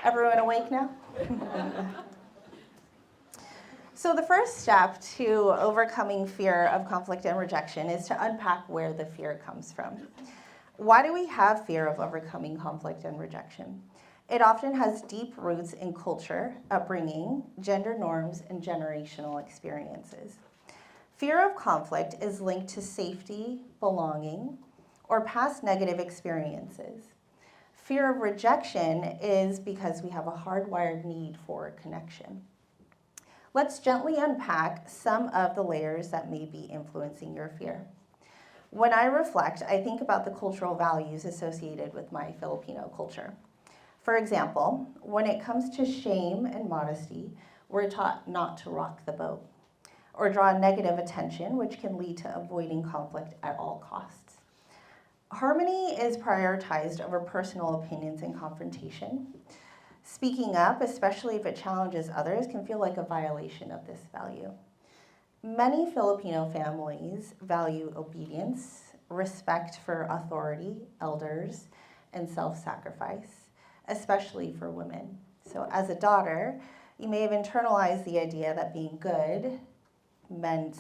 Everyone awake now? So the first step to overcoming fear of conflict and rejection is to unpack where the fear comes from. Why do we have fear of overcoming conflict and rejection? It often has deep roots in culture, upbringing, gender norms, and generational experiences. Fear of conflict is linked to safety, belonging, or past negative experiences. Fear of rejection is because we have a hardwired need for connection. Let's gently unpack some of the layers that may be influencing your fear. When I reflect, I think about the cultural values associated with my Filipino culture. For example, when it comes to shame and modesty, we're taught not to rock the boat or draw negative attention, which can lead to avoiding conflict at all costs. Harmony is prioritized over personal opinions and confrontation. Speaking up, especially if it challenges others, can feel like a violation of this value. Many Filipino families value obedience, respect for authority, elders, and self-sacrifice, especially for women. So as a daughter, you may have internalized the idea that being good meant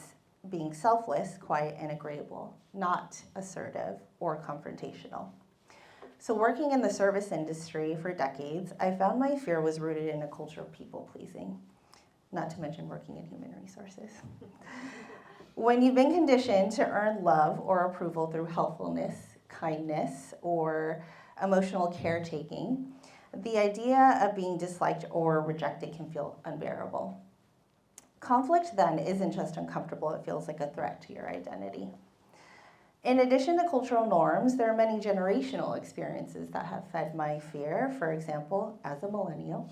being selfless, quiet, and agreeable, not assertive or confrontational. So working in the service industry for decades, I found my fear was rooted in a culture of people-pleasing, not to mention working in human resources. When you've been conditioned to earn love or approval through helpfulness, kindness, or emotional caretaking, the idea of being disliked or rejected can feel unbearable. Conflict then isn't just uncomfortable, it feels like a threat to your identity. In addition to cultural norms, there are many generational experiences that have fed my fear. For example, as a millennial,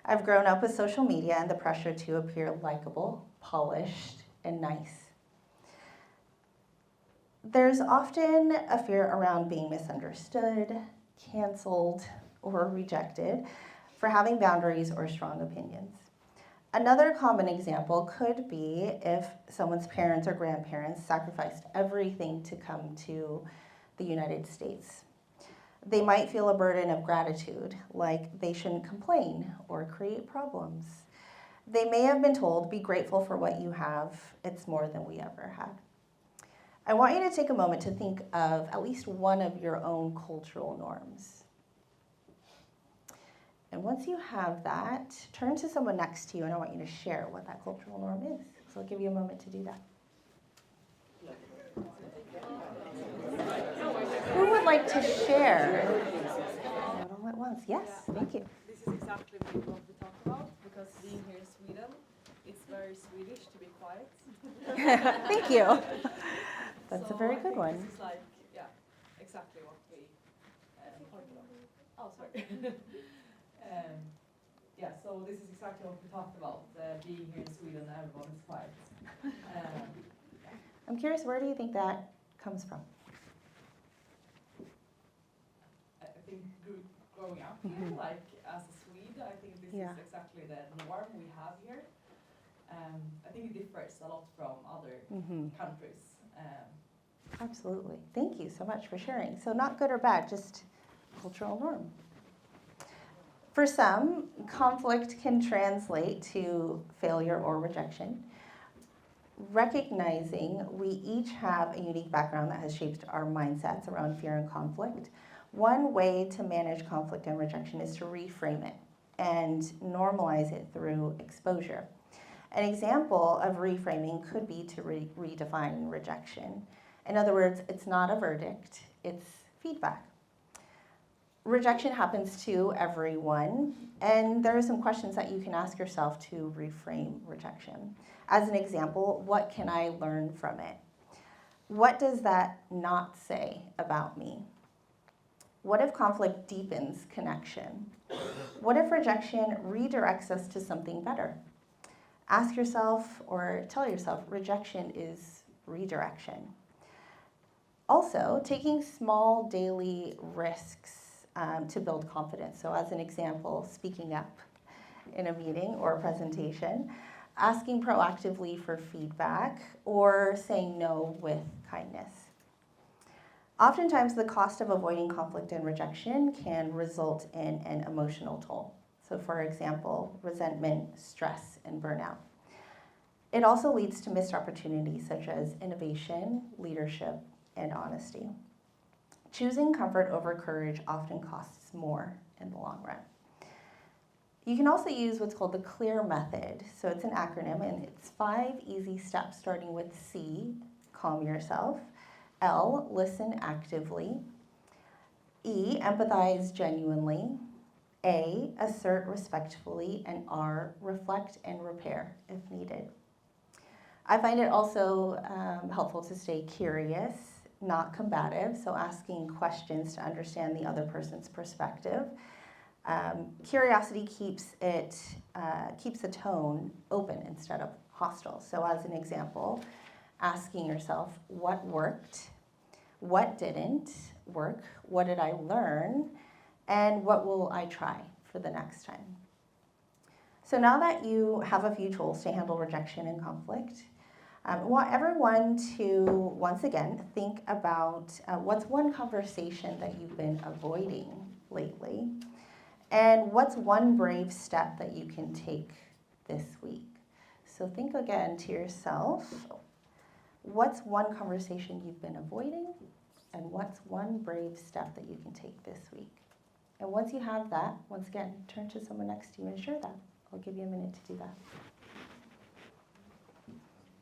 I've grown up with social media and the pressure to appear likable, polished, and nice. There's often a fear around being misunderstood, canceled, or rejected for having boundaries or strong opinions. Another common example could be if someone's parents or grandparents sacrificed everything to come to the United States. They might feel a burden of gratitude, like they shouldn't complain or create problems. They may have been told, be grateful for what you have, it's more than we ever had. I want you to take a moment to think of at least one of your own cultural norms. And once you have that, turn to someone next to you and I want you to share what that cultural norm is. So I'll give you a moment to do that. Who would like to share? All at once. Yes, thank you. This is exactly what we talked about, because being here in Sweden, it's very Swedish to be quiet. Thank you. That's a very good one. This is like, yeah, exactly what we talked about. Oh, sorry. Yeah, so this is exactly what we talked about, being here in Sweden, everyone is quiet. I'm curious, where do you think that comes from? I think growing up here, like as a Swede, I think this is exactly the norm we have here. I think it differs a lot from other countries. Absolutely. Thank you so much for sharing. So not good or bad, just cultural norm. For some, conflict can translate to failure or rejection. Recognizing we each have a unique background that has shaped our mindsets around fear and conflict, one way to manage conflict and rejection is to reframe it and normalize it through exposure. An example of reframing could be to redefine rejection. In other words, it's not a verdict, it's feedback. Rejection happens to everyone, and there are some questions that you can ask yourself to reframe rejection. As an example, what can I learn from it? What does that not say about me? What if conflict deepens connection? What if rejection redirects us to something better? Ask yourself or tell yourself, rejection is redirection. Also, taking small daily risks to build confidence. So as an example, speaking up in a meeting or a presentation, asking proactively for feedback, or saying no with kindness. Oftentimes, the cost of avoiding conflict and rejection can result in an emotional toll. So, for example, resentment, stress, and burnout. It also leads to missed opportunities such as innovation, leadership, and honesty. Choosing comfort over courage often costs more in the long run. You can also use what's called the CLEAR method. So it's an acronym, and it's 5 easy steps starting with C, calm yourself. L, listen actively. E, empathize genuinely. A, assert respectfully. And R, reflect and repair if needed. I find it also helpful to stay curious, not combative, so asking questions to understand the other person's perspective. Curiosity keeps the tone open instead of hostile. So as an example, asking yourself, what worked, what didn't work, what did I learn, and what will I try for the next time? So now that you have a few tools to handle rejection and conflict, I want everyone to, once again, think about what's one conversation that you've been avoiding lately, and what's one brave step that you can take this week. So think again to yourself, what's one conversation you've been avoiding, and what's one brave step that you can take this week? And once you have that, once again, turn to someone next to you and share that. I'll give you a minute to do that.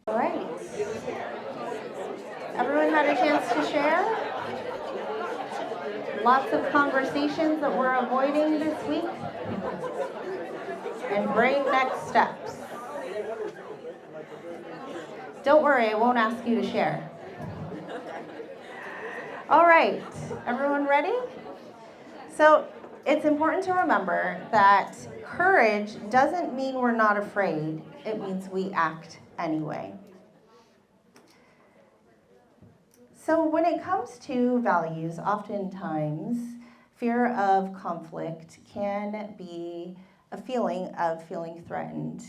All right. Everyone had a chance to share? Lots of conversations that we're avoiding this week. And brave next steps. Don't worry, I won't ask you to share. All right, everyone ready? So it's important to remember that courage doesn't mean we're not afraid. It means we act anyway. So when it comes to values, oftentimes fear of conflict can be a feeling of feeling threatened,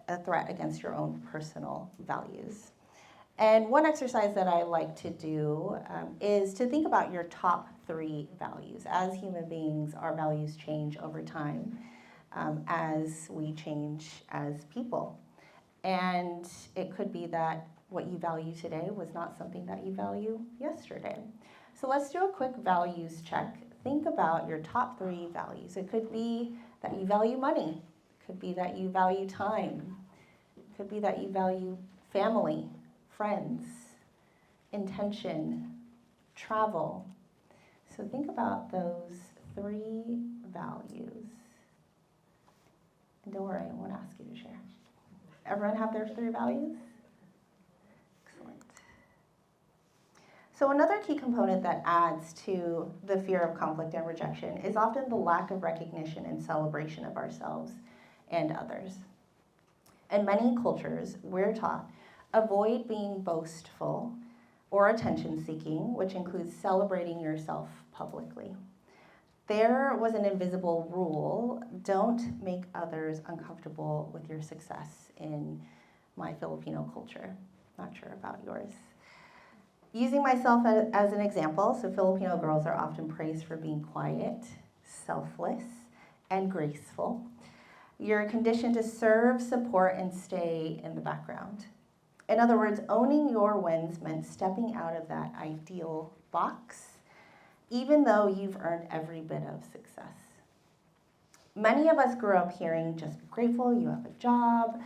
a threat against your own personal values. And one exercise that I like to do is to think about your top 3 values. As human beings, our values change over time as we change as people. And it could be that what you value today was not something that you value yesterday. So let's do a quick values check. Think about your top 3 values. It could be that you value money. It could be that you value time. It could be that you value family, friends, intention, travel. So think about those 3 values. And don't worry, I won't ask you to share. Everyone have their 3 values? Excellent. So another key component that adds to the fear of conflict and rejection is often the lack of recognition and celebration of ourselves and others. In many cultures, we're taught avoid being boastful or attention-seeking, which includes celebrating yourself publicly. There was an invisible rule: don't make others uncomfortable with your success in my Filipino culture. Not sure about yours. Using myself as an example, so Filipino girls are often praised for being quiet, selfless, and graceful. You're conditioned to serve, support, and stay in the background. In other words, owning your wins meant stepping out of that ideal box, even though you've earned every bit of success. Many of us grew up hearing, just be grateful, you have a job,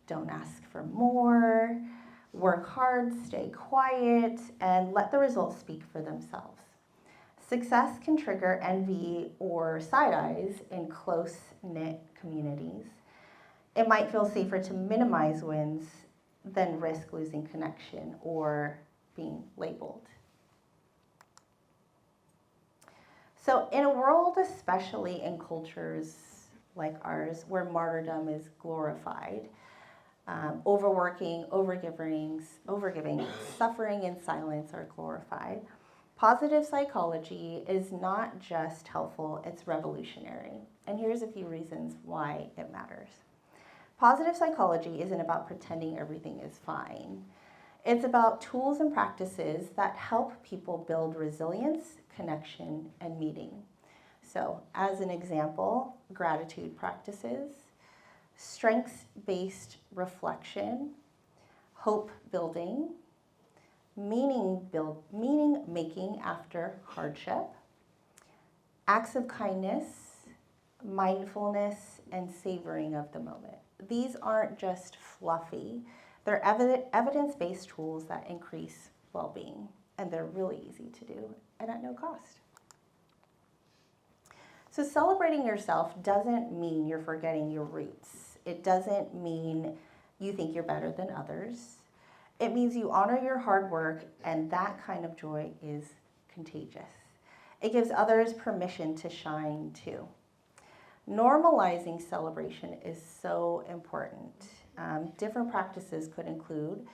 don't ask for more, work hard, stay quiet, and let the results speak for themselves. Success can trigger envy or side eyes in close-knit communities. It might feel safer to minimize wins than risk losing connection or being labeled. So in a world, especially in cultures like ours, where martyrdom is glorified, overworking, overgiving, suffering in silence are glorified, positive psychology is not just helpful, it's revolutionary. And here's a few reasons why it matters. Positive psychology isn't about pretending everything is fine. It's about tools and practices that help people build resilience, connection, and meaning. So, as an example, gratitude practices, strengths-based reflection, hope building, meaning making after hardship, acts of kindness, mindfulness, and savoring of the moment. These aren't just fluffy. They're evidence-based tools that increase well-being, and they're really easy to do and at no cost. So celebrating yourself doesn't mean you're forgetting your roots. It doesn't mean you think you're better than others. It means you honor your hard work, and that kind of joy is contagious. It gives others permission to shine too. Normalizing celebration is so important. Different practices could include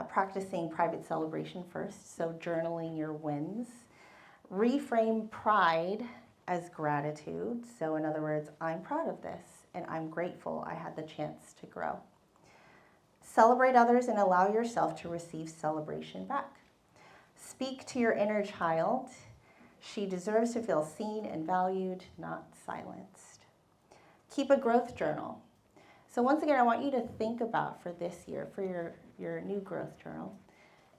practicing private celebration first, so journaling your wins. Reframe pride as gratitude, so in other words, I'm proud of this and I'm grateful I had the chance to grow. Celebrate others and allow yourself to receive celebration back. Speak to your inner child. She deserves to feel seen and valued, not silenced. Keep a growth journal. So once again, I want you to think about for this year, for your new growth journal,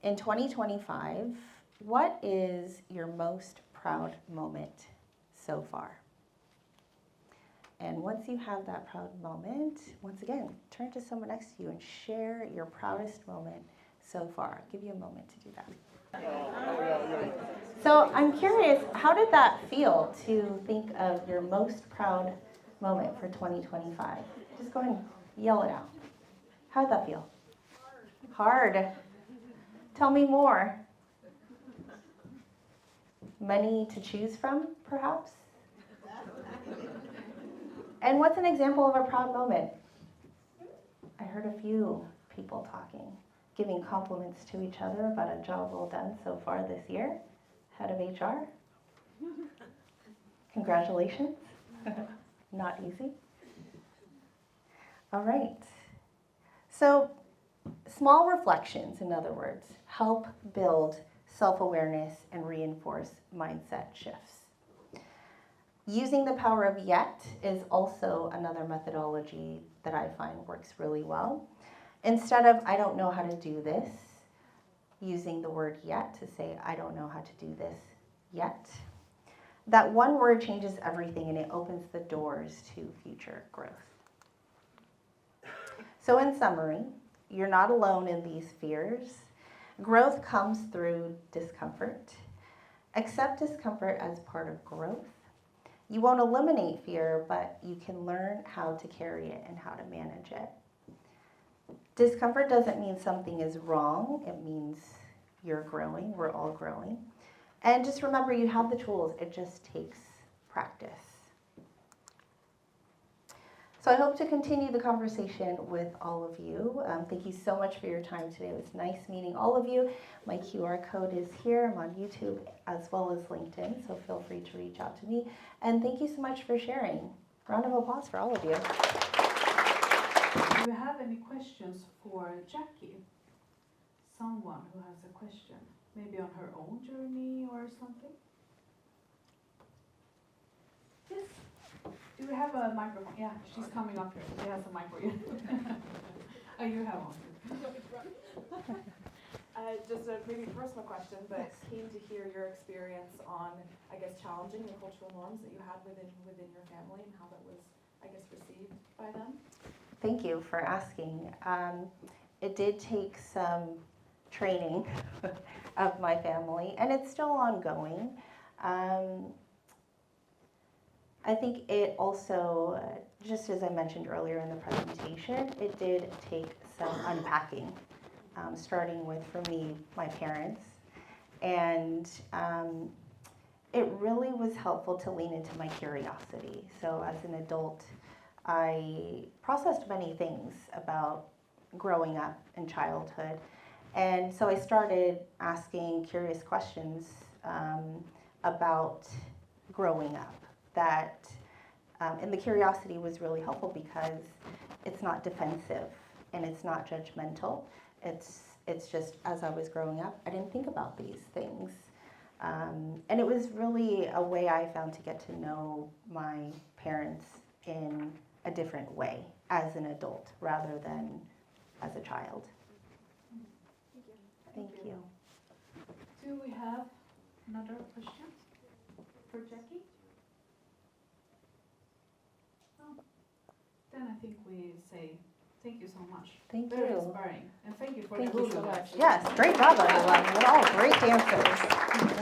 in 2025, what is your most proud moment so far? And once you have that proud moment, once again, turn to someone next to you and share your proudest moment so far. I'll give you a moment to do that. So I'm curious, how did that feel to think of your most proud moment for 2025? Just go ahead and yell it out. How did that feel? Hard. Tell me more. Many to choose from, perhaps? And what's an example of a proud moment? I heard a few people talking, giving compliments to each other about a job well done so far this year. Head of HR. Congratulations. Not easy. All right. So small reflections, in other words, help build self-awareness and reinforce mindset shifts. Using the power of yet is also another methodology that I find works really well. Instead of, I don't know how to do this, using the word yet to say, I don't know how to do this yet. That one word changes everything and it opens the doors to future growth. So in summary, you're not alone in these fears. Growth comes through discomfort. Accept discomfort as part of growth. You won't eliminate fear, but you can learn how to carry it and how to manage it. Discomfort doesn't mean something is wrong. It means you're growing. We're all growing. And just remember, you have the tools. It just takes practice. So I hope to continue the conversation with all of you. Thank you so much for your time today. It was nice meeting all of you. My QR code is here. I'm on YouTube as well as LinkedIn, so feel free to reach out to me. And thank you so much for sharing. Round of applause for all of you. Do you have any questions for Jackie? Someone who has a question, maybe on her own journey or something? Yes. Do we have a microphone? Yeah, she's coming up here. She has a mic for you. Oh, you have one. Just a maybe personal question, but keen to hear your experience on, I guess, challenging the cultural norms that you had within your family and how that was, I guess, received by them. Thank you for asking. It did take some training of my family, and it's still ongoing. I think it also, just as I mentioned earlier in the presentation, it did take some unpacking, starting with, for me, my parents. And it really was helpful to lean into my curiosity. So as an adult, I processed many things about growing up in childhood. And so I started asking curious questions about growing up. And the curiosity was really helpful because it's not defensive and it's not judgmental. It's It's just as I was growing up, I didn't think about these things. And it was really a way I found to get to know my parents in a different way as an adult rather than as a child. Thank you. Do we have another question for Jackie? No. Then I think we say thank you so much. Thank Very you. inspiring. And thank you for Thank the you so hula. much. Yes, great job, everyone. You're all great dancers.